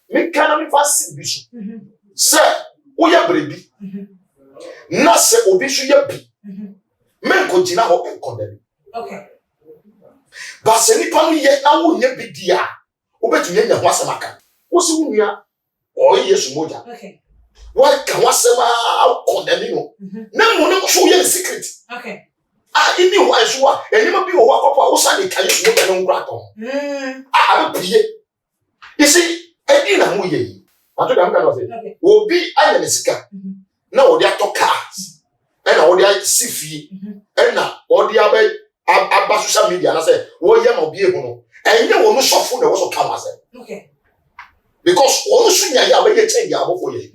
me kana me fast bisu se oya brebi na se obi so ya bi me ko gina ho enkondem okay ba se nipa no ye na wo nya bi dia obetunye nya ho asamaka wo se wo nua o Yesu moja okay wa ka wasema condemn no na mo no so ye secret okay ini wa so a enima bi wo akopọ wo sa de ka Yesu moja no ngura to a pie you see edi na mo ye wato da nka no se obi anya ne sika na wo de atoka na wo de sifie na wo de aba social media na say wo ye ma obi ehu no enye wo no sofo na wo so kama say okay because wo so nya ya ba ye change ya bofo ye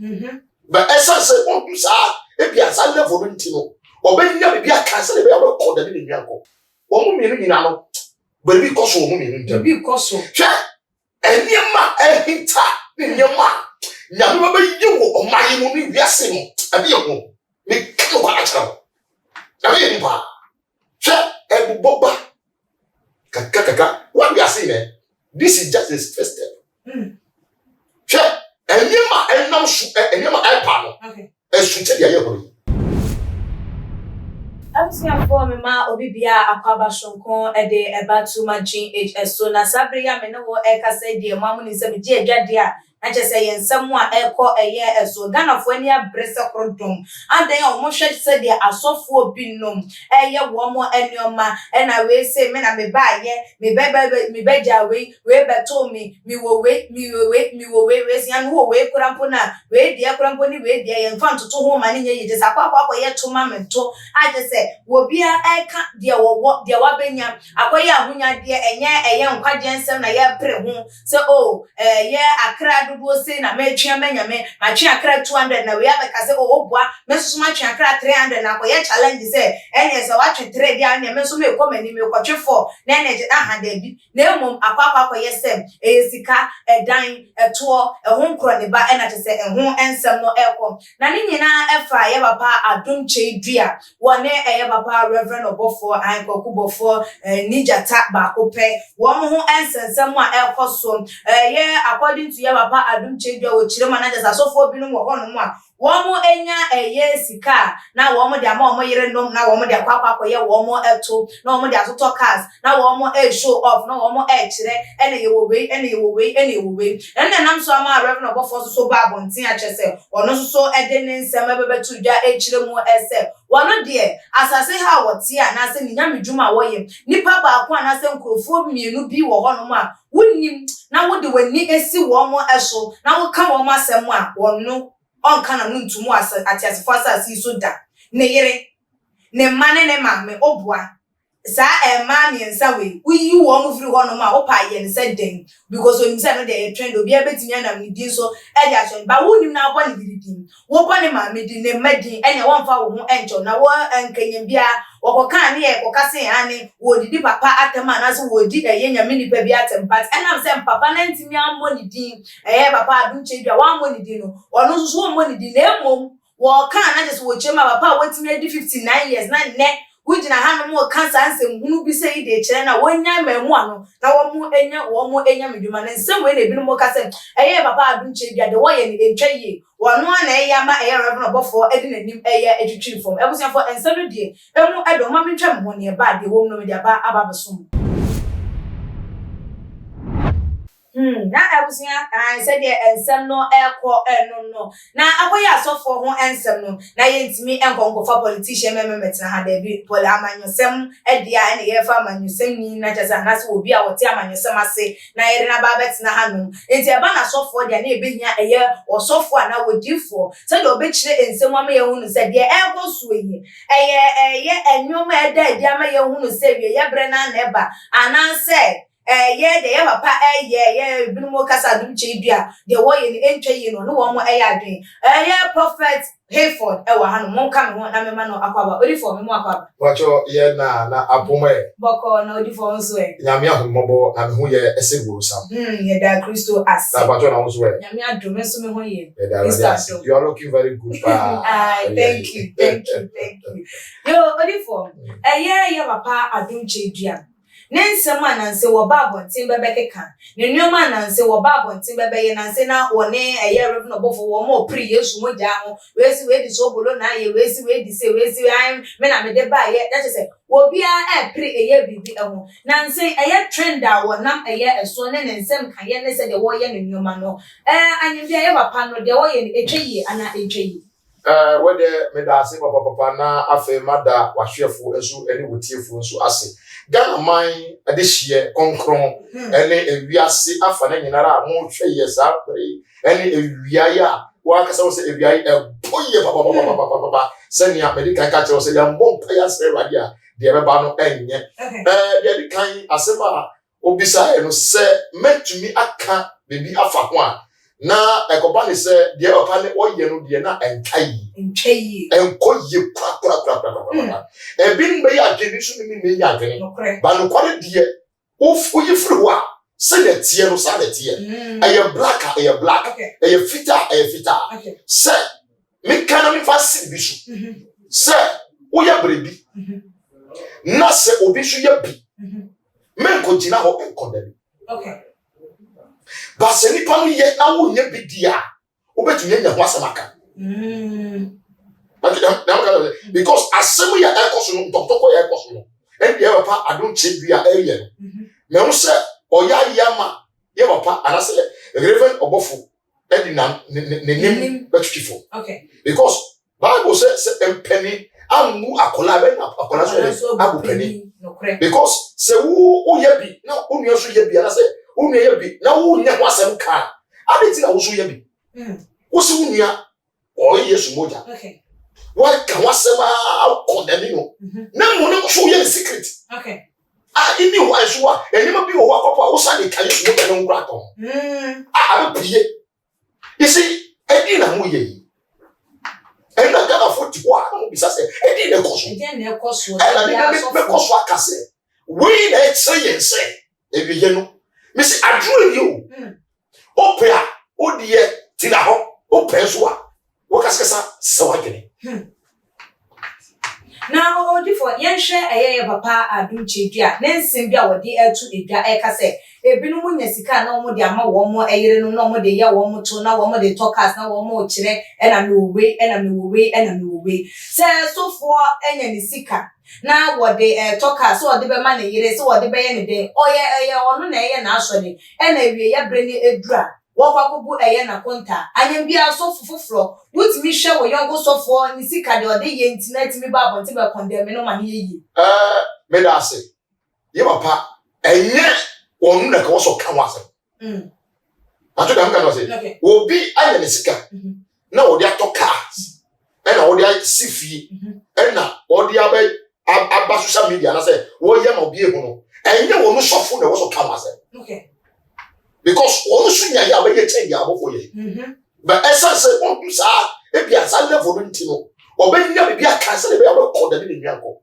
but essence on do sa e bia sa level no ntino obenya be bia cancel be aba ko da ni nyanko wo mu mi ni na no but bi ko so wo mu mi ni bi ko so hwe eniema ehinta ni nyema nya me ba yi wo omaye mu ni wiase no abi ye ho me kan ko na chara abi ye pa hwe ebuboba kaka what we are saying this is just the first step hwe eniema enam su eniema epa no okay esunche dia ye ho Abusia for me ma obi bia akwaba shonko ede ebatu magin HS so na sabre ya me no e ka say die mamu ni se me je adwade a na che say yensam a ekọ eye eso Ghana fo ani abrese krodom adan ya omo hwe se die asofo obi nom eye wo mo enioma e na we say me na me ba ye me be ja we beto me wo we we si an wo we kurampo na we die kurampo ni we die yen fa ntoto ho ma ni nye je sakwa ye to ma mento a je say wo bia eka dia wo dia wa benya akoye ahunya dia enye eye nkwaje nsem na ye pre ho se o ye akra dubo se na me twa menya me ma twa akra 200 na we abeka se o boa me so ma twa akra 300 na akoye challenge se enye se wa twa 3 dia na me so me ko mani me ko twa 4 na enye na ha da bi na emom akwa akoye sem sika edan eto ehun nkro ne ba ena te se ehun ensem no ekom na ni nyina efa ye papa Adom Kyei wone eye papa Reverend Obofour Obofour nijata ba kope wo ho ensensem a ekoso ye according to ye papa Adom Kyei wo chire manager Sofo bi no wo hono mu a wo mo enya eye sika na wo mo de ama wo yire nom na wo mo de kwakwa ye wo mo eto na wo mo de atoto cars na wo mo show off na wo mo chire ene ye wo we ene nam so ama Reverend Obofour so ba bontin a chese ono so ede ne nsem ebebetu dwa chire mu ese wono de asase ha wote a na se ninya medwuma woyem nipa ba ko na se nkrofo mienu bi wo hono ma wonnim na wo de wani esi wo mo eso na wo ka wo ma asem a wonno onka na ntumu atiasefo asase so da ne yere ne mane ne mamme obua sa ema miensa we uyi wo mo firi hono ma opa ye ne se den because onim se no de trend obi abetimi na me din so e ja so ba wonim na abo ne bidin wo bo ne mamme din ne madin ene wo mfa wo ho encho na wo enkanyem bia wo kan ne e ko kase ane wo didi papa atema na so wo di eye nyame nipa bi atem but enam se papa na ntimi ammo ne din papa Adom Kyei wa ammo ne din no ono so wo ammo ne din na emom wo kan na just wo chema papa watimi adi 59 years na ne wujina hanu mo kansa ansem hunu bi se ide kire na wonya mamu ano na wo mu enya meduma na nsem we na bi no mo kase papa Adom Kyei de wo ye ne ntwaye wono na eya ma Reverend Obofour edi nanim etwitwi fom ebusia for ensem die emu edo ma mentwa mo ne ba de wo no me de aba besom na ebusia said the ensem no ekọ no na akoye asofo ho ensem no na yentimi enkonko fa politician mememetina ha da bi poli amanyosem edia ene ye fa amanyosem ni na jaza na se obi a wote amanyosem ase na yere na ba betina hanum enti eba na asofo dia na ebehia eye osofo na wodifo se de obekire ensem ama ye hunu se de ego suoyi eye enyoma eda edia ama ye hunu se wie ye bre na eba ananse ye de ye papa ye binumo kasa Adom Kyei de wo ye ni entwaye no wo mo adwen ye prophet Hayford wa hanu mo ka me ho na me ma no akwaba odi for me mo akwaba wacho ye na aboma boko na odi for nso nyame ahombo na me ho ye esegbo sam ye da Kristo as na wacho na nso nyame adom nso me ho ye you are looking very good thank you yo odi for ye papa Adom Kyei Nensem ananse wo ba abonten bebekeka. Ne nneoma ananse wo ba abonten bebeye nanse na wone eye Reverend Obofour wo mo pri Yesu moja ho. Wesi we di so bolo na ye wesi we di se wesi an me na me de ba ye that is obi a pri eye bibi ho. Nanse eye trend a wo nam eye eso ne nensem kan ye ne se de wo ye ne nneoma no. Anyim bia ye papa no de wo ye etweyi ana etweyi. Whether medase papa na afe mada wahwefo enso ene wotiefo enso ase Ghana man adehie konkron ene ewiase afa na nyinara mo hwe ye sa pere ene ewiaye a wa kasa wo se ewiaye boye papa senia medical ka che wo se ya mbompa ya se rade a de beba no enye de di kan asema obisa eno se metumi aka bebi afa ho a na ekoba ne se de opa ne oye no de na enkai enkoye kra bin be ya geni so ni me ya geni ba no kware de oyi firi wa se ne tie no sa ne tie eye black eye fita se me kana me fa si bi so se wo ya brebi na se obi so ya bi men ko jina ho enkondemi But se nipa no ye na wo nya bidia obetunye nya ho asamaka because asem ya ekoso no tokotoko ya ekoso no and ye papa adon chebia eye no me ho se oya yama ye papa anase Reverend Obofour edina nenim betwifo because Bible says empeni amu akola be na akola so abu peni because se wo ye bi na onu so ye bi anase unu ye bi na wo nya ho asem ka abeti na wo so ye bi wo se unia o Yesu moja wa ka ho asem a condemn no na mo no so ye secret ini ho aso a enima bi wo akopọ wo sa de Kyei Yesu moja no ngura ton abepiye you see edi na mo ye and na Ghana for twa no bisa se edi na ekoso ya so akase we na experience ebi ye no Missy, I drew you. Opea, oh dear, Tinaho, Opeswa, Wakasasa, Sawagini. Now, before yen share a papa, I do chibia, then Simbia or dear to Ida Ekase. A binumun Yesica, no more diama, one more a year, no more the year, one more to now, one more the talkers, now one more chile, and a new way, and a new way, and a new way. Say so for any sika. Now what they talk us so the money it so what the any day oh yeah on na na asori and we ya bring a dra walk up na konta and bia so fufufro with me share we young go so for ni sika de ode ye internet me ba bonti be condemn no man ye me da say ye papa enye onu na ka wo so kan wase ato da nka no say obi anya ne sika na ode atokars and ode sifie and na ode abai Abba social media na say wo ye ma bie hu no enye wo no sofo na wo so ka wase because wo no sunya ya ba ye change ya bofo ye but essence on do sa e bia sa level no ntino obenya be bia kan se be ya ba ko da ni nyanko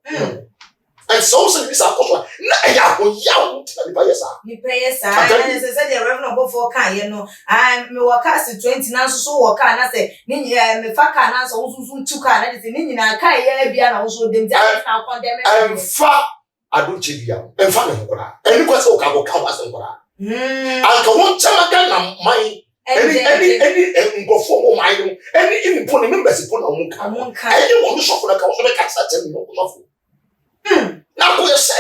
and so be sa ko so na ya ho ya wo tina ni pa yesa and say the Reverend Obofour kan ye no me waka se 20 na so waka na say ni me faka na so so tuka na say ni nyina kan ye bia na wo so dem dia na condemn fa adon chebia fa ne nkora eni kwa se o ka go kan wa se nkora anka won chama na mai any ngofo mo mai no any impo ne members po na mo ka any wo so for na ka wo so be ka sa tem no so na ko yese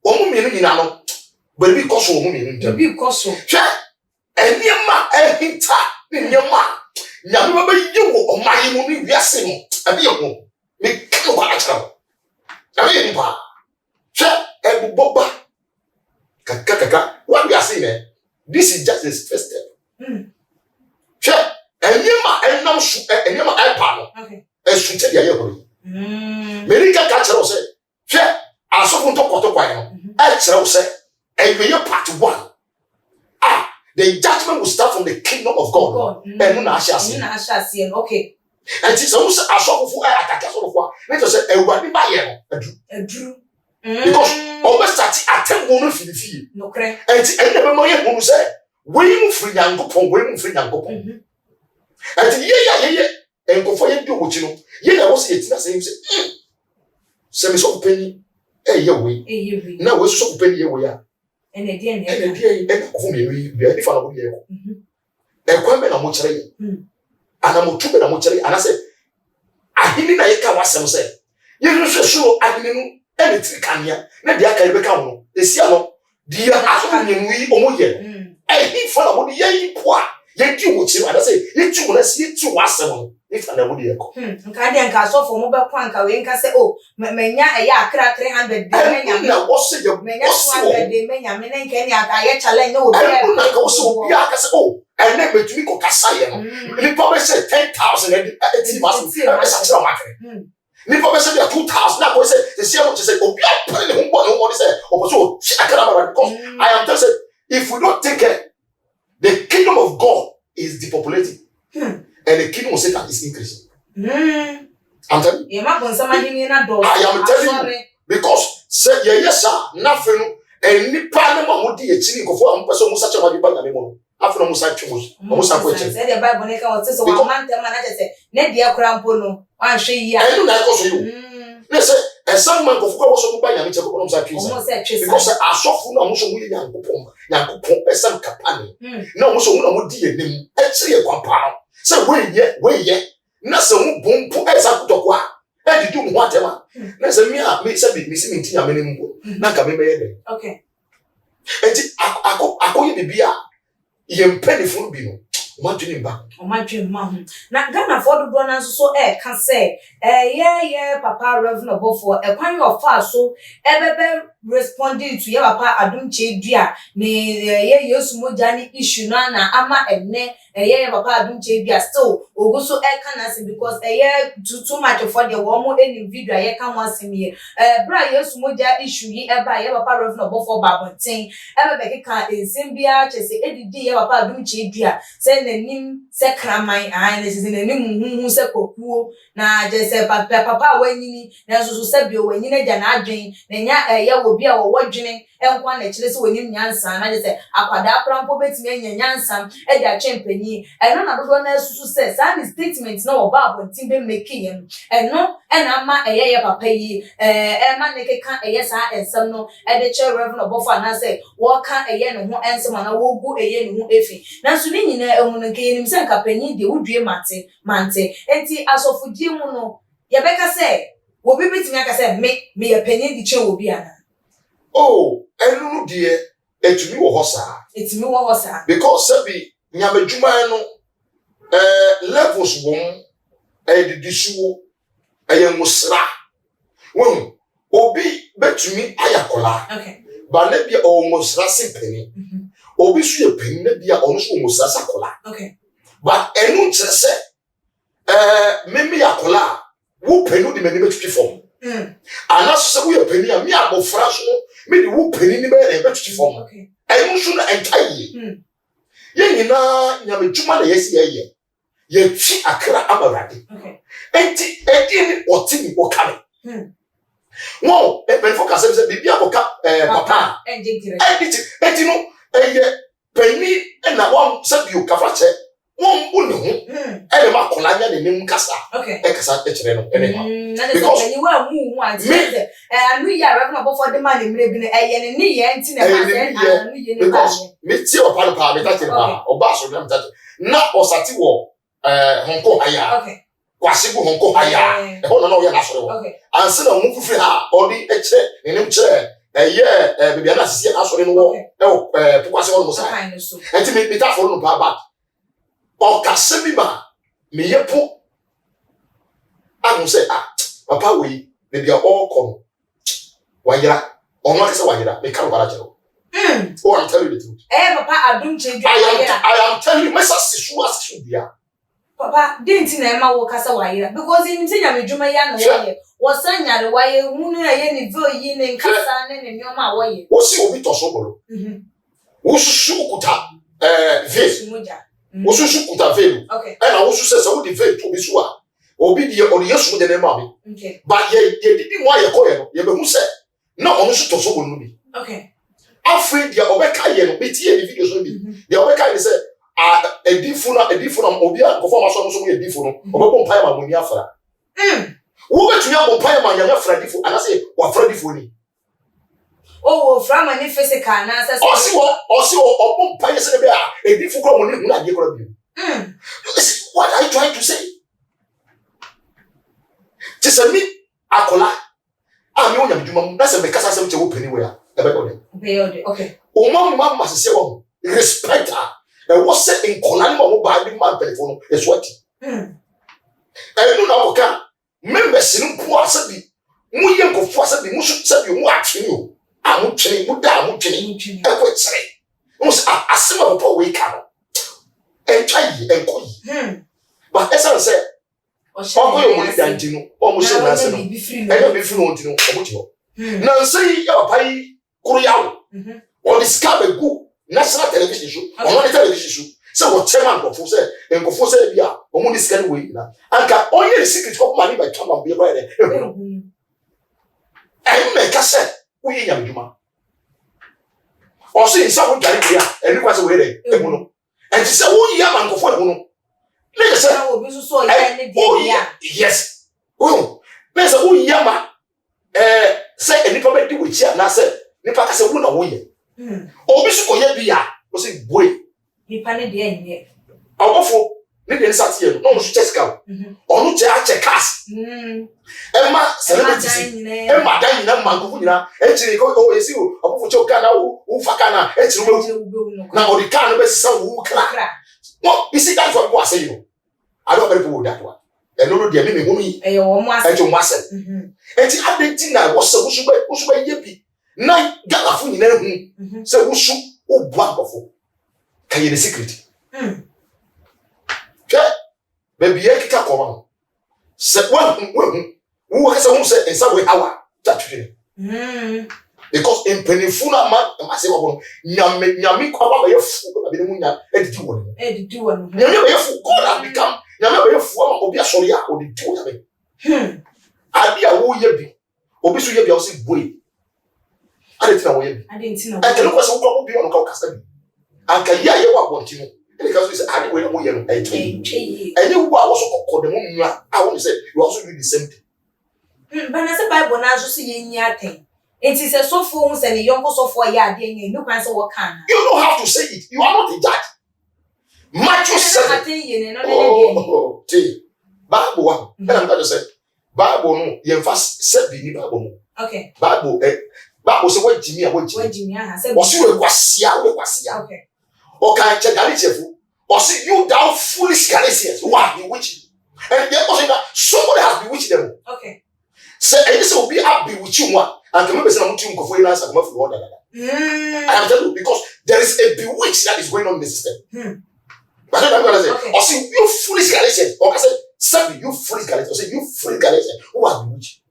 o mu mienu nyina no bebi koso o mu mienu ntam bebi koso hwe eniema ehinta eniema nyame ba yi wo o mai mu ni wiase no abi ho me ka ba achara na me ni pa hwe ebuboba kaka what we are saying this is just the first step hwe eniema enam su eniema epa no esunte dia ye hori merika ka chero se hwe asofo ntokotokwa no e chero se eweye part 1 the judgment will start from the kingdom of God and na asiase okay and so asofo ataka asofo na to se ewani ba ye no adru because always start atembo no filifi no kre and ene be mo ye hunu se we mu free yankopon and ye enkofo ye di ochi no ye na wo se yetina se se me so penny we. Now we so open here we are. And again, and for me, we follow here. A kwame na mochare. Ana motume na mochare. And I said, ahini na yeka wasem say. You so ahini no anything can ya. Na dia ka rebeka no. Esia no. Dia aso nyemwi omoye. He follow the ye poa. Ye di wo chi. And I say, ye tu na si tu wasem no. If na wo de ko. Nka dia nka Sofo mo be kwa nka we nka say oh menya eya akra 300 de menya na wo se ye menya 200 de menya me nka ni aka ye challenge no obi e na ka wo se obi aka say oh and then betumi ko kasa ye no ni probably say 10,000 and it must be a satira market ni probably say 2,000 na go say the same what say obi a pay ne humbo no what say oboso akara ba because I am telling you if we don't take care the kingdom of God is depopulating. And the kingdom of Satan is increasing. I'm telling you. I am telling you. Because say yes sir, nothing and ni parliament would be a chini for one person who such a body by the moon. After almost like choose. Almost like what said the Bible was so one man say, Nedia Crampono, I say ya. I don't like you. Listen, and some man of course also by a because I saw full of Musso William Yankupon, a some capani. No, Musso would dear name, actually a compound. So wait yet. Nasa boom put as I talk what? And you do whatever. Nasa me said missing in Tia Minimum. Naka me. Okay. And I call you the beer. Yem penny full bino. What do you back? Oh, my dream, mum. Now, Ghana for the bonus so can say, yeah, Papa Reverend Obofour, a kind of fast so ever responding to your papa Adom Chedia, ne yes mojani issue na ama ene papa Adom Chedia still go so can because too much for the one individual ye can once me bra yes moja issue ye eba ye papa Reverend Obofour babotin ebe be kan ensembia chese edidi ye papa Adom Chedia say nanim se kraman an is nanim huhu se kokuo na je se papa wanyini na so se bio wanyini agya na adwen na nya ye obi a wo dwene enkwa na kire se wonim nyansa na je se akwada prampo betimi anya nyansa e dia chempanyi eno na dodo na susu se san statement na oba abontin be make yem eno ena ma ye papa yi ma ne keka ye sa ensem no e de che Reverend Obofour na se wo ka ye ne ho ensem na wo gu ye ne ho efi na so ni nyina ehunu nke yenim se nkapanyi de wudue mante enti asofudie mu no ye beka se wo bi betimi aka se me ye panyi di che wo bi ana oh enu de etumi wo hosa because sabi nyamedwuma no levels won de disuwo musra won obi betumi ayakola okay ba na bia o musra simpeni obi su ye peni na bia onu su musra sakola okay but enu nkyerese memi yakola wo peni de meni betwi form anaso se wo ye peni a mi abofra so me de wo peni ni be betwi form okay enu su na enkai ye nyina nyamedwuma na yesi ye twi akra abarade okay enti edini otimi okame no e ben focus say bibia koka papa enti no penny na won sabi ka fa che won bu ne ho e ma kola nya ne nim kasa okay e kasa e kire no because penny wa mu anti say anu ya Reverend Obofour de man mre bi ne ye ne ye enti na ba say anu ye ne ba me ti opa no pa me ta ti ba oba so na mta na osati wo honko haya okay kwasibu honko haya e ho no ye na so wo anse na mu fufi ha odi e kire ne nim kire bibia na sisi na so ne wo pukwase wo musa enti me ta fo no pa ba o kasemi ba me yepo anu say papa we me bia all come wayira ono akese wayira me kan wala jero oh I'm telling you the truth papa Adom Chedia I am telling you mesa sisu bia papa didn't na ema wo kasa wayira because in say nyamedwuma ya no ye wo san nyare waye hunu ye ni vo yi ne nkasa ne ne nyoma wo ye wo si obi toso bolo wo susu kuta ve wo susu kuta ve okay and wo susu se wo di ve to bi so a obi di o yesu de ne ma bi okay but ye di mo aye ko ye no ye be hu se na onu su toso bolo bi okay afri dia obeka ye no beti ye video so bi dia obeka ye se edifo na obi a kofo maso so ye edifo no obebo mpae ma moni afra wo betumi abompa ma nyanya fra difo ana se wa fra difo ni Oh, from any physical na say. Osi o pay say be a di fukro mo ni hu na de kro bi. What are you trying to say? Just me akola. Me onya biduma mu na say me kasa say che wo pani we a. E be go de. Okay. O mama mama say wo respect her. And what say in kola ni mo ba bi man telephone e so ati. No na oka members ni po asabi. Mu ye nkofo asabi mu sabi mu atwe o. Amu twene mu da amu twene. E ko tsere. Mu asema bo we ka no. E twayi e koyi. But esa say okoyo mo da ntinu o mo se na se no. E no be fi no ntinu o mo ti ho. Na nsei ya pai kuru yawo. O discover go national television show. O no television show. So what chairman nkofo say bia o mo discover we na. Anka onye the secret of money by come and be right there. Me ka say we nya meduma. O say nsa wo gari bia eni kwa say we there e mu no. And say wo ya man nkofo e mu no. Let say obi so ya ne dia. Yes. Oh. Let say wo ya ma say enipa be di wuchi na say nipa ka say wo na wo ye. Obi so ko ye bia o say boy. Nipa ne dia nye. Obofour ne de nsate ye no mo so cheska. Onu che a checkers. Emma celebrity. Emma dan na mango nyina e chiri ko o yesi o Obofour che o kana o faka na e chiri wo. Na o di kan be sa wo kra. No, you see that's what I say you. I don't very good that one. And no dear me humi. E yo mo ase. E jo mo ase. Enti adenti na wo se wo so ba yebi. Na gala fu nyina hu. Se wo su wo bua nkofo. Can you the secret? Okay. Baby e kika ko ma. Se wo se wo se ensa we hawa. That you. Because in penifuna man I say wo nyame kwa ba ye fu ba be mu nya edidi wo. Nyame be fu God has become nyame be fu ma obi asori a odidi wo nyame. Adi a wo ye bi obi so ye bi a wo say boy. Adi tina wo ye bi. E ke no kwese wo ko bi ono ka kasa bi. Anka ya ye wa bonti no. E ka so say adi we no ye no e twi. Eni wo a wo so kokko de mu nwa a wo say you also do the same thing. But na say Bible na so say ye nya ten. It is a Sofo who said the young Sofo ya de no can say what can. You don't have to say it. You are not a judge. Matthew 7. Oh, Bible. And I'm going to say, Bible no, you fast said the Bible. Okay. Bible say what Jimmy and what Jimmy. Was you a Quasia? Okay. Okay, check Galatians. Or see you down foolish Galatians who are bewitching. And they also that somebody has bewitched them. Okay. Say, and this will be up bewitching one. And come say I'm too for answer come for order. I am telling you because there is a bewitch that is going on in the system. But I'm gonna say, or see you foolish Galatians, or I say, Sabi, you foolish Galatians, or say you foolish Galatians, who are bewitched?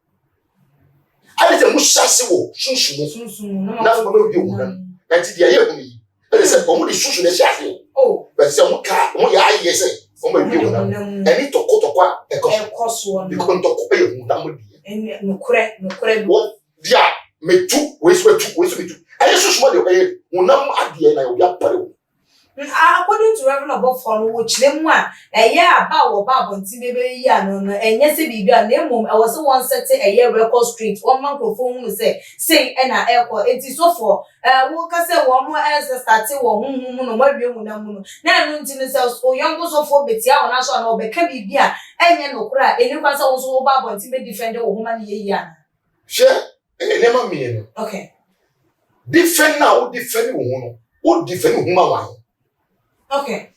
I let them much say, Shun, now for me, you and the year me. They said, oh, the Shun is shouting. Oh, but some car, one eye, yes, for my view, and it to go to quite a cost one, you couldn't talk away with and no correct. What? Yeah, me too. Waste me too. I just want to pay. Unam adie na obi apare. According to Reverend Obofour, which them one, a year about bonti baby ya no, and yes, be a name. I was the one set a year record street. One microphone will say, and I airport. It is so for workers say one more as a starting or no more young. Now, themselves, or young Sofo, Betia, or national, or Becabi beer, and no cry. And you can also about bonti be defender or woman ya. Sure. Never mean. Okay. Defend now, defend woman. What defend woman? Okay.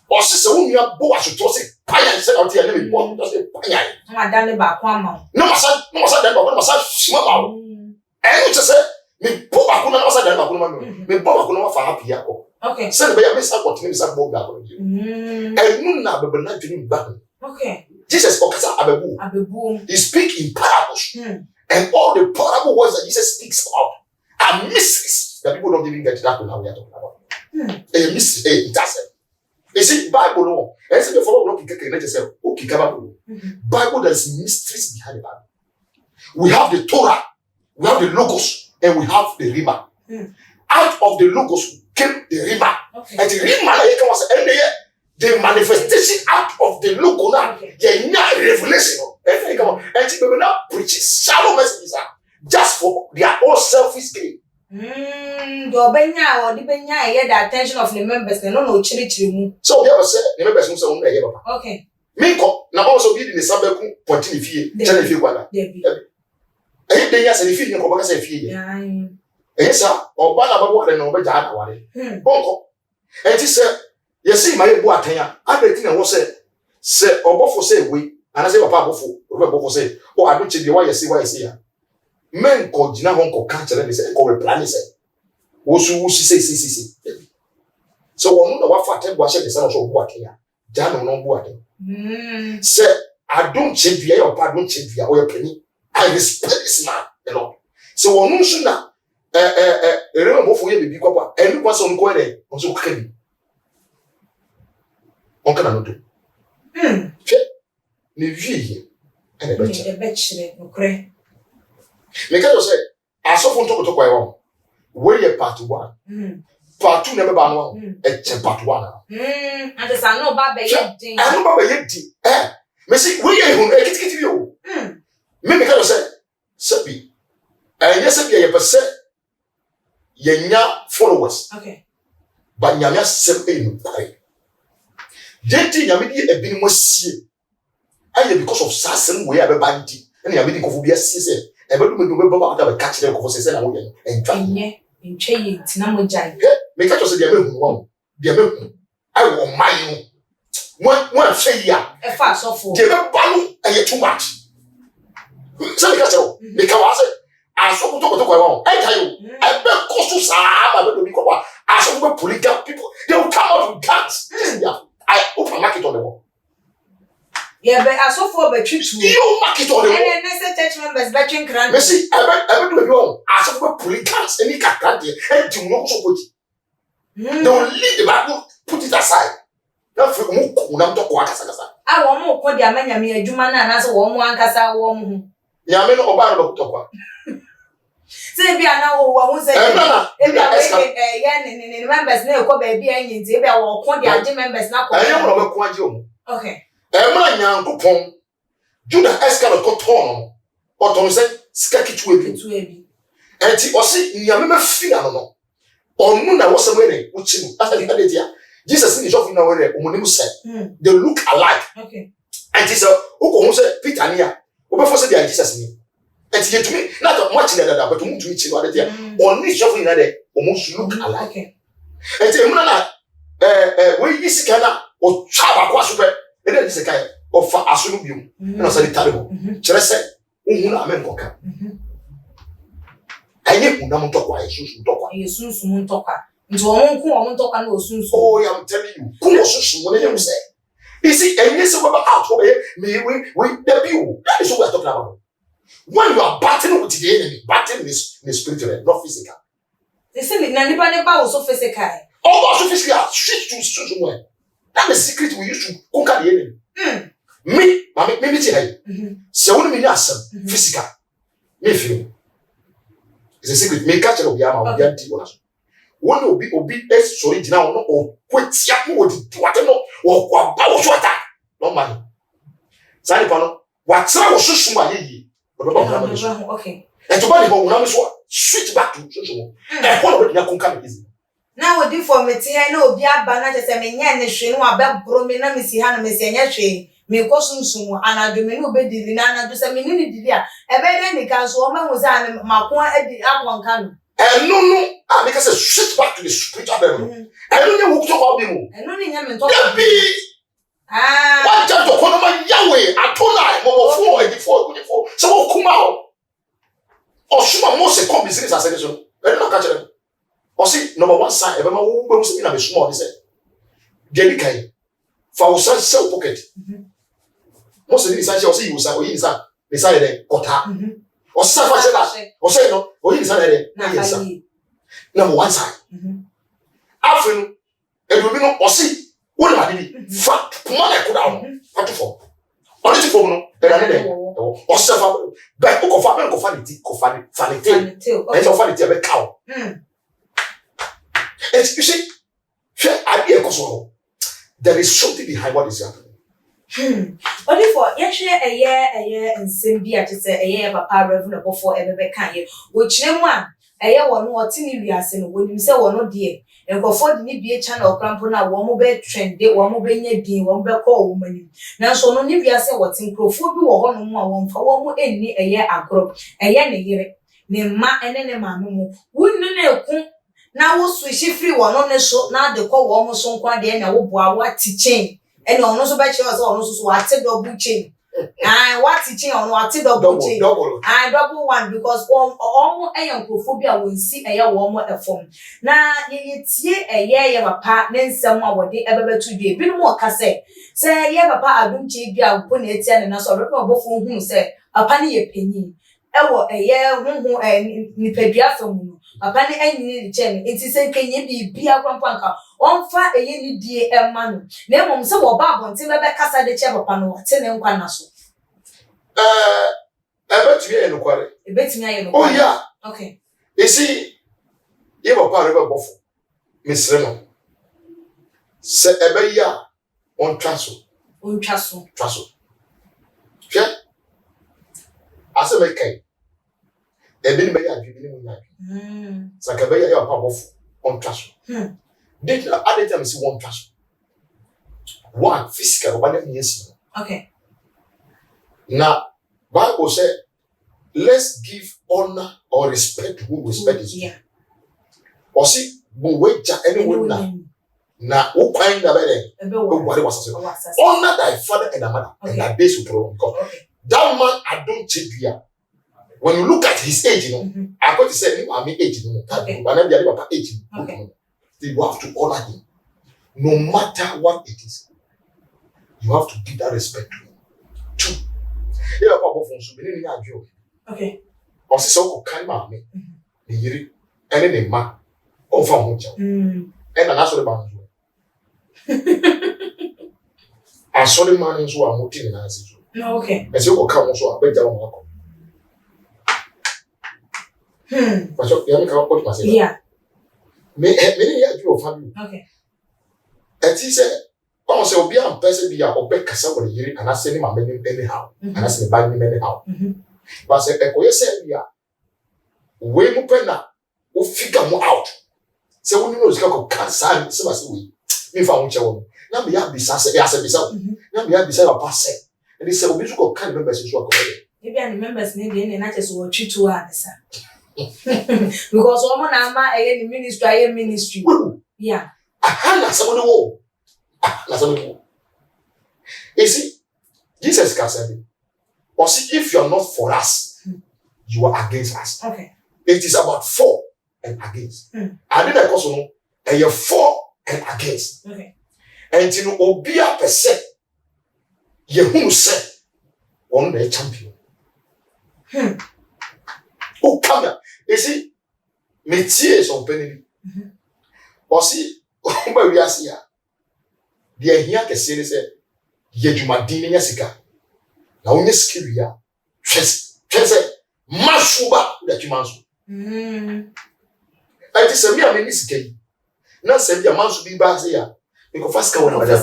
Or sister, whom you have bought to toss it. I said, I'll tell you, what does it? I done about one month. No, my son, but my son, small. And you just said, me Boba Kuna was a damn, me Boba Kuna for happy apple. Okay. Send me a miss out what me some Boba. And noon now, but not to him back. Okay. Jesus Okasa Abebu. He speak in parables. And all the parable words that Jesus speaks about are mysteries that people don't even get that to now we are talking about. A mystery, it doesn't. You see, Bible no. And so before we Kyei, let us say, okay, Bible there's mysteries behind the Bible. We have the Torah, we have the Logos, and we have the Rima. Out of the Logos came the Rima. Okay. And the Rima was the manifestation out of the Logo now, the revelation. And we now preach shallow messages just for their own selfish gain. The Obenya or the Benya, the attention of the members, no chiri. So, you ever said, the members who say, okay. Minko, now also be in the suburb, continue fee, tell if you want. I hate the yes and if you know what I say fee. Yes, sir, or Banaba and over Jana. Bonko. And he said, you see, my boy, I think I was said, Obofour say we, and I say, Obofour say, oh, I don't check the why you see why I see her. Men called Gina Honko can't tell me, say, or plan is Wosu say, see. So, one of what fat was the son of working. Jano no board. Say, I don't check via or pardon check via or penny. I respect this man, you know. So, one no sooner, remember for you, be copper, and was on query, on so can on cannot do. Nivi and a betch, okay. Make us say, I saw from Toko Toko, where you part 1. Part 2 never ban one, part 1. And there's no bad baby. I know about it. Missy, we are who get you. Maybe I say, Seppi. And yes, if you say, Yenya followers. Okay. But Yanya simply pray. Genty Yamidi a bit more see. I because of Sasson, we have a bandy, and Yamidi could be a season. And we will remember about catch them for Session and Johnny. In Kyei, Tinamo Jai. Make us the American one. The American. I will mind you. One say ya. A fast Sofo. The American and yet too much. So because I saw to I tell you, I bet cost to Sahaba, but we go. I saw political people. They will come out with guns. I open market on the wall. Yeah, but I saw for the trip to you market on the wall. And then church members betting grand. Messi, I bet do it wrong. I saw for political any cat and to no so put. Don't leave the Bible, put it aside. Not for Munam to Quackasa. I want more for the Amania Jumana and as a woman Cassa woman. Yamen or Barrow Tokwa. Say, be now one say, and members never baby and you or Quadia members now. I am over Quadio. Okay. Emma Yan Coupon. Judah Escalot Coton or Tom said, Skaki to a and he was saying, Yamma Fiano. Or Nuna was a wedding, which Jesus in the shop in our way, when said, they look alike. Okay. And he said, Oko said, Peter Nia, Obofour said, Jesus me. And he to me, not much in that, but to move to each other, only shop in that almost look alike. And Emma, where is Kana or Chaba Quasupe, and then is a kind of Asubium, and I said, terrible. Chelsea, Una Mencoca. I knew Namutoka, I soon talk. Into a won't talk and will soon. Oh, I am telling you, Kumosu, when you say. You see, and yes, about out of it, may we debut. That is what we're talking about. When you are battling with the enemy, battling is spiritual, not physical. They say, Nanibane also physical. Oh, also physical, street to somewhere. That's the secret we use to conquer the enemy. Me, maybe so only me physical. Me feel. It's a secret. Me catch it of Yama, one will be sorry now or quit Yaku or what power short. No money. Sani Pano, what's our Susuma? Okay. And to buy the switch back to Susumo. And what would you come easy? Now, do for me, I know the Abana as a man, she know about Bromina, Missy Hannah, Missy Yashi, me cosum, and I do me no bed, Nana, to some minute, dear. A bed any cast woman was an Marquand at the Aquan Can. And no, I make us a switch back to the spiritual level. I don't know who talk about them. And only him and talk. One time to call my Yahweh, I told I, Obofour, so come out. Or Shuma Mose come business as a solution. Very not catch them. Or see, number one sign, everyone who goes in a small, he said, Kyei, for our self pocket. Most of the signs you'll see, you say, or he decided, Kota. Or Safa, or say, no, or he decided, number one sign. After, and we know, or see, what I did, fat, money could out, what to for. Only to for no, or Safa, back book of family, fanity, and your fanity of a cow. And you see, there is something behind what is happening. Only for a year, and same be at a year of a Reverend Obofour ever Kyei, which name one, eye wo no otini wiase no wonim se wo no de enkofo de ni bie channel krampo na wo mo be trend de wo mo be nya din wo mo be call wo mani na so no ni wiase wo tin krofo bi wo ho no mo a wo mfa wo mo enni eye agro eye ne yire ne ma ene ne ma mo wunnu na eku na wo switch free wo no ne so na de call wo mo so nkwa de na wo boa wa ti chain ene ono so be che wo so ono so wa ti double chain what teaching on what double chain double one because almost enkophobia won si eye wo mo efom na ye tie eye papa ne nsem a wode ebebetu due bi no mo ka se ye papa Adom che bia mpo na etia ne na so be Obofour hu se papa ne ye panyin ewo eye hu nipadua fam no papa ne anyini ne che ne enti se kenye bi bia kwampanka onfa eye ni die ema no na emom se wo ba bonte be kasa de che papa no te ne nkwa na so ebetumi aye no kware oh yeah okay you see ye papa rebe Obofour misre no se ebe ya on traso hwe ase me kai ebe ni be ya adwini mu nya saka be ya papa Obofour on traso did at the time see one traso one physical but let me see okay now Bible said let's give honor or respect who respect is due. Or see we wager anyone na who kind na bere nobody was honor thy father and thy mother and thy days will prolong God. That man Adom Chedria, when you look at his age, you know, I got to say I mean age, you know, but now they are about age. You have to honor him no matter what it is. You have to give that respect to him. Two. Yeah, papa Obofour so be ni adwo. Okay. O se so ko kan ma me. Ni yiri ene ne ma. O fa ho cha. Ena na so de ba nso. Aso de man nso a mo tin na ase so. No, okay. E se ko ka mo so a beja mo akọ. But you am ka ko ma se. Yeah. Me ni ya adwo family. Okay. E ti se on se obi am person bi a obe kasa wo yiri anase ni ma me ni anyhow. Anase ni ba ni anyhow. But say ekoye say bia we mu pena o figure mo out say woni no sika ko kansan se ba se we me fa ho che wo na me ya bisa se ya se bisa na me ya bisa ba pass e say obi su ko kan members so akọ e bia ni members ni de na che so wo twitu a sa because omo na ma e ni ministry yeah na some no wo na some no you see Jesus can say or see if you are not for us, you are against us. Okay. It is about for and against. I didn't cause no, and you're for and against. Okay. And you know, obia per se, you who say, on the champion. Oh, come here. You see, métier is on penny. Or see, where we are here. The here can say, Yejumadini Yasika. Na onye skill ya twese mashuba da kimanso ati se mi ameni sikei na se bia manso bi ba se ya because fast ka wona da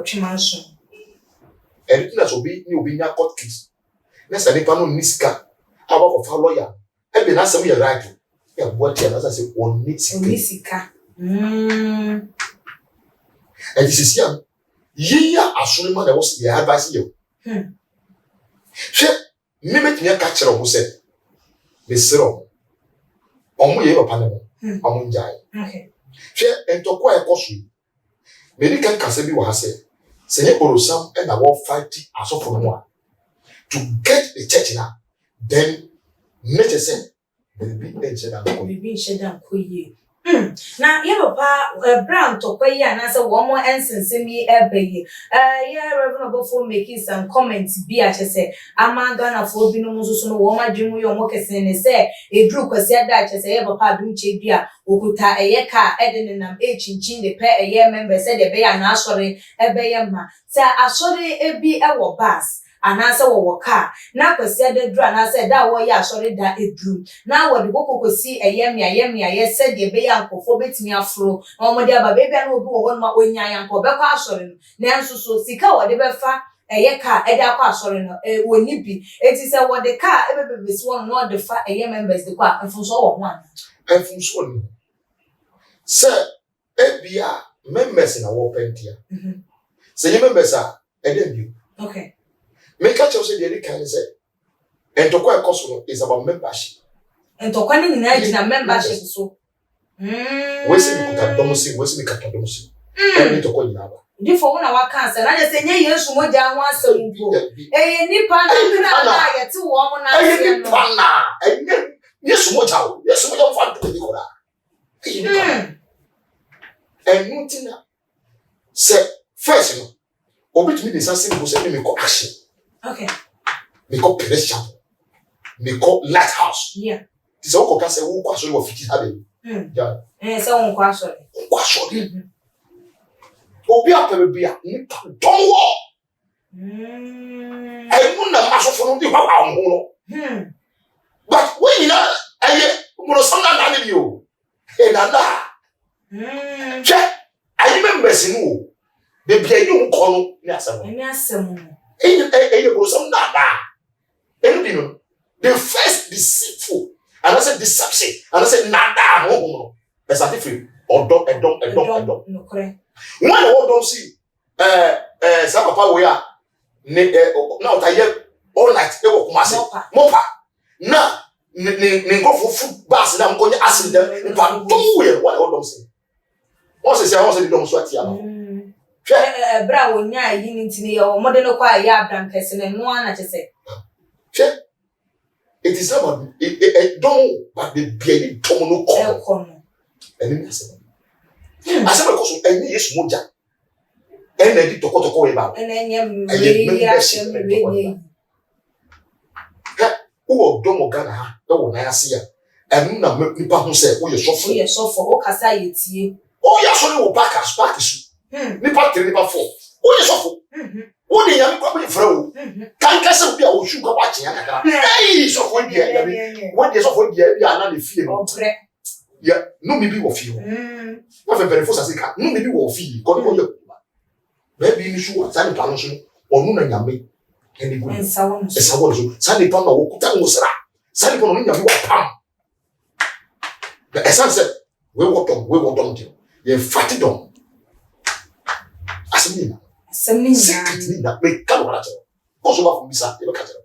kimanso eri na so bi ni obi nya court case na se nipa no niska aba ko fa lawyer e bi na se mi right ya boati na se oni sika ati se sia yiya asuri ma da wo se ya advice you she me metumi aka kire wo se besiro omo ye papa ne mo omo njai she entoko ekoso me kan kasa bi wa se ye orosam e na wo fight asofo no a to get the church now then nature say be shedan ko ye na ye papa brand to kwayi anase wo mo ensensemi ebeye ye Reverend Obofour making some comments bi a chese amanga na fo bi no mususu no wo ma dwemu yo mo kese ne se edru kwasi ada chese ye papa Adom che bi a okuta eye ka edene nam echinchin de pe eye member se de be ya na asori ebeye ma se asori ebi ewo bus anase wo car na kwasi ada dru anase da wo ya asori da edru na wo de kokokosi eyemia ye said de be ya nkofo betimi afro na omo de aba be bia na obi wo ho ma onya ya nko be kwa asori no na nso so sika wo de be fa eye car e da kwa asori no woni bi enti se wo de car e bebe si won no de fa eye members de kwa mfunso wo ho an mfunso no se ebia members na wo pentia se ye members a e dem bi okay me ka che se de kan se entokwa ekoso no is about membership entokwa ni na ji na membership so we se mi kuta dom si we se mi kata dom si e ntokwa ni na ba Difo una wa cancer na je se nye Yesu moja ho asem bo nipa na kra na ye ti wo mo na se no nipa na Yesu moja fa do ni kora nipa enutina se first no obitumi de sase bo se me ko action okay me ko pressure me ko lighthouse yeah ti se wo ko ka se wo kwa so wo fiti ha be ja se wo kwa so obi apebe bia nipa donwo enu na masofo no di papa ho no but when na aye mo so na na bi o e na che ayi members no de bia yi nko no ni asem e mo so na enu bi no the first deceitful and I said deception and I said nada ho no be certificate odom no correct when what don't see some papa we are now taye all night e wo kuma se mopa na ni go for food bus na mko nya accident pa do we what don't see what say the don't so atia no bra wo nya yi ni ntini ye o mode no kwa ya abran kese ne no ana chese it is about it don't but the be tom no kono eni ase asema ko so eni Yesu moja ena di tokotoko we ba enya mwe ya shemwe wo domo gana ha e wo na ase ya enu na nipa ho se wo ye sofo o kasa yetie o ya so ne wo park su nipa 3 nipa 4 wo ye sofo wo de yami kwa be fra wo kan kasa bi a wo shu kwa wa kyen akara ei sofo dia ya bi wo de sofo dia bi ana le fie no ya no mi bi wo fie ho wa fe perefo sase ka no mi bi wo fie ko ko ye baby ni shu wa sane plano so onu na nyame eni gu ensawo so sane pa na wo kuta ngusra sane pa no nyame wa pam the essence we wo dom ye fatidom asemina secret na me ka wala cho ko so ba fu bisa e be ka tero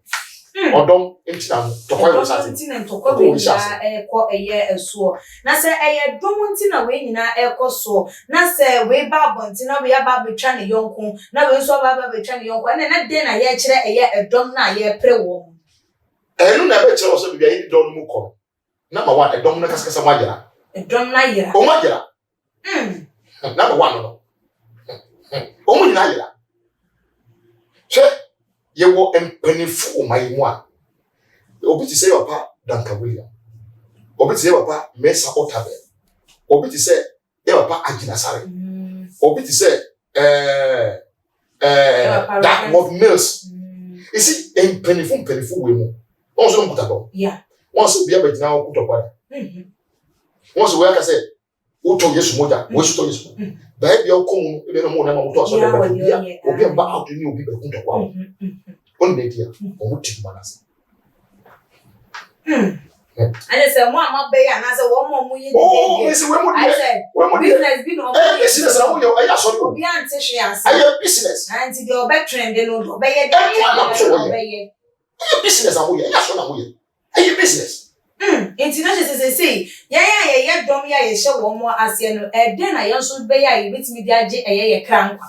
odom entina to kwa yo sase entina to kwa we ya ko eye esuo na se eye dom entina we nyina ekoso na se we ba bontina we ya ba betwa ne yonko na we so ba betwa ne yonko na de na ye kire eye edom na ye pre wo enu na be kire so bia yi dom mu ko na ma wa edom na kaskasa ma yira edom na yira o ma yira na ma wa no o mu nyina yira che ye wo empanifu o mai mu a obi ti say papa Danka William obi ti say papa Mesa Otabe obi ti say papa Agina Sare obi ti say that was Mills you see empanifu we mu won so nkuta go yeah won so bia be jina okuto kwada won so we aka say uto Yesu moja we so to Yesu ba bia okomu ebe no mo na ma to so da bia obi ba out ni obi be kunto kwa on dey dia o mu ti manase and say mo amabe ya na say wo mo yi oh we say we mo business bi no business na mo yo aya so obi ante hwe ase aya business anti the obe trend no do be ye dey business na mo yo aya so na mo yo aya business international say ya dom ya ye hye wo mo ase no e de na ye so be ya ye bitimi di age ye krankwa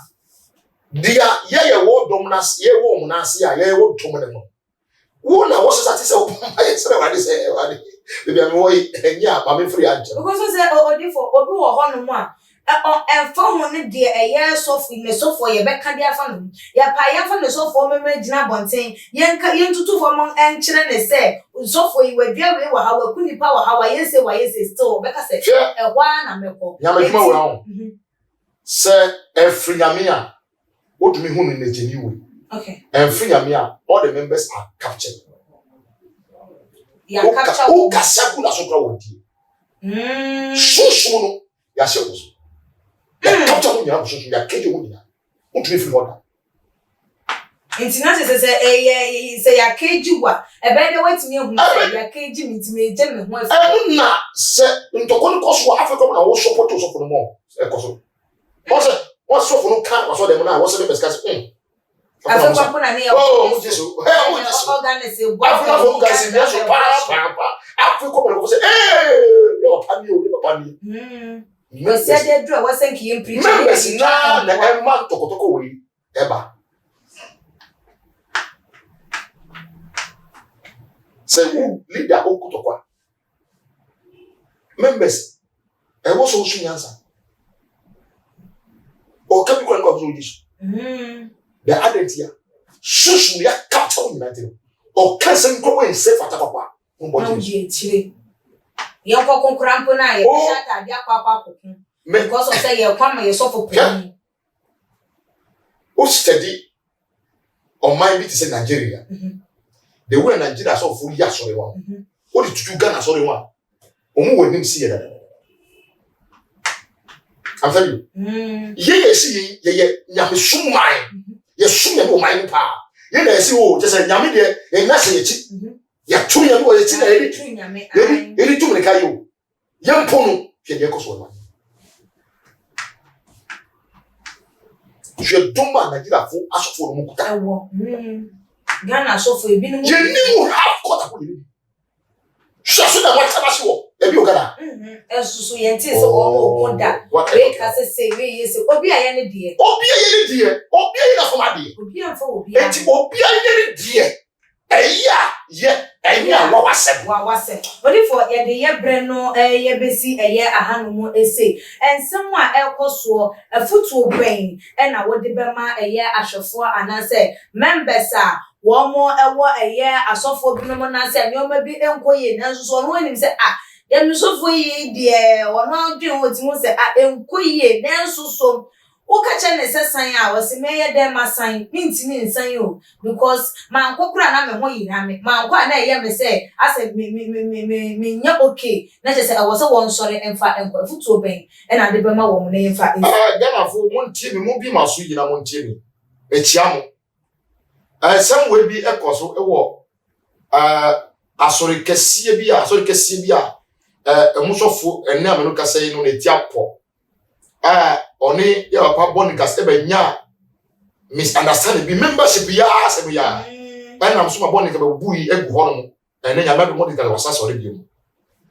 dia ye wo dom na ye wo mo na ase ya ye wo dom ne mo wo na wo so say wo ye sere wa de say wa de be bia me wo enya ma me free ante because say odifo obi wo ho no mo a fa ho ne de eye sofo ne sofo ye be ka de afa no ya pa ya fa ne sofo me gina bonten ye ntutu fo mo enkire ne say sofo yi we dia we wa ha wa kuni pa wa ha wa ye say still be ka say wa na meko ya me kuma wo ha say every yamia what me hu ne jeni we okay every yamia all the members are captured ya capture o kasaku na so kra wo die susu no ya se wo ya capture mo nya so ya keje mo nya o tumi free order International say ya keji wa e be de watimi ehun say ya keji mitimi eje me ho afi na se ntokon koso Africa na wo support so for mo e koso o so for no kan so dem na wo se be discuss Africa ko na ne ya oh Jesus organize Africa for guys be so pa Africa ko say yo pani o papa ni we said they draw was saying ki preach na e ma tokotoko we eba say who leader who kutokwa members e wo so su nyansa o ka bi kwa kwa so diso the identity susu ya capture united o ka se nko we safe atakwa mo je tire ye ko konkrampo na ye shata dia kwa kokun because of say ye kwa me Sofo pay o study on my bit is Nigeria the way Nigeria so full ya sorry one o di tutu Ghana sorry one omu we nim see ya I'm telling you ye see ye nyame sumai ye sumai o mai pa ye na see o just nyame de ye na se ye chi ya tu nyame o ye chi na ye tu nyame ye tu me kai o ye mponu hwe de koso no je dumba Nigeria fo asofo no mukuta ewo Ghana Sofo ebi no ye ni mu half quarter ko ni shaso na wa tabasi wo ebi o Ghana esusu ye nti so o konda we ka se we yes obi aye ne de obi aye na foma de obi amfa obi enti obi aye ne de eya wa wasem odi for ye de ye bre no ye besi eye ahanomu ese ensem a ekoso afutu obwen na wo de bema eye ahwefo anase members a wo mo ewo eye asofo bi no na se nyoma bi enkoye na nso no anim se dem Sofo yi de wono dwen wotimu se enkoye na nso so Oka chene se san a wose meye dem asan ntimi nsan o because man kokura na me ho yira me man kwa na eye me se ase me nya okay na che se wose won sori emfa enko futu oben e na de be ma wo mo na emfa Ghana fo montie me mo bi maso yina montie me echia mo some we bi ekoso ewo asori kese bi a emusofo enne amenu kase no na etiapo oni ya papa bonikas ebe nya misunderstanding bi membership ya asem ya na mso bonika be bui egu ho no ene nya mebe monika wasa sori bi mu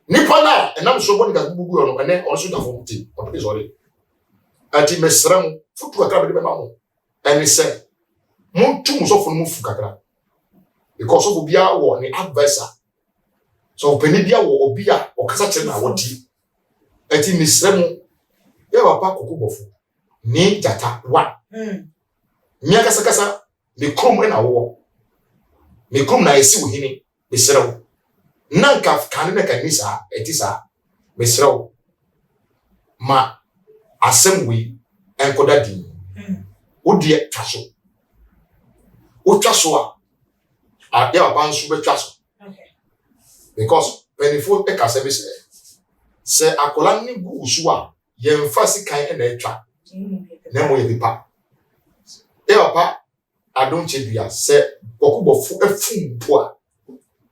nipa na ena mso bonikas bubu ho no ene onso da fo muti papa sori ati mesram futu akra be ma mo ene se muntu musofo no fu kakra because of bia wo ni advisor so peni bia wo obi a okasa kire na woti ati mesram ya papa Obofour ni jata wa nya kasa me krom na wo me krom na esi wo hini me serew nanka kan na kanisa etisa me serew ma asem wi enkoda din wo de twaso wo twaso a ya papa nso be twaso because benefit e ka service se akola ni gu so a yemfa sikan na etwa na mo ye pipa papa Adom chebia se Obofour efum po a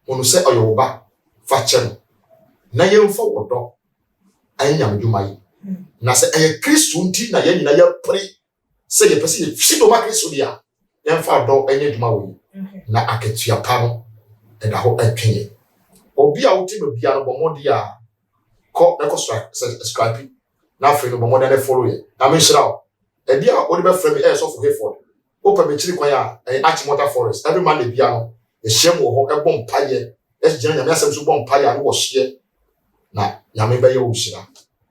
onu se oyoba fa che no na yemfa wodo anyam dwuma yi na se eye Kristo nti na ye nyina ya pre se ye pese ye fido ma Kristo dia yemfa do enye dwuma wo na aketua pa no da ho atwenye obi a wote no bia no bomodi a ko subscribe na free no bomoda na follow ye na me shirawo e dia o de be free me Sofo Hayford open me chiri kwan a Achimota forest every man dey bia no e hyem wo ho e bom paye e gina nyame asem so bom paye no wo hye na nyame be ye wo shira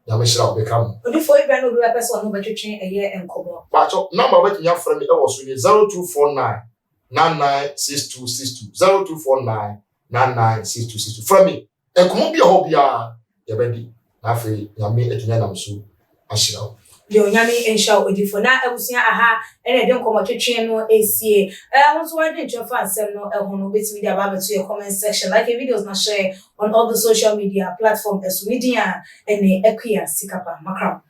nyame shira be kam odi for ibe no be person no be twetwe eye enkobo ba cho number we nya free me e wo so ni 0249 996262 0249 996262 from me enkomo bia ho bia ye be di na fe nyame etunya nam so ashira yo nyame ensha Obofour na ebusia aha ene de nkomo twetwe no esie wonso wade ntwefa ansem no ho no betimi dia ba beto your comment section like videos na share on all the social media platforms as media ene equia sikapa makram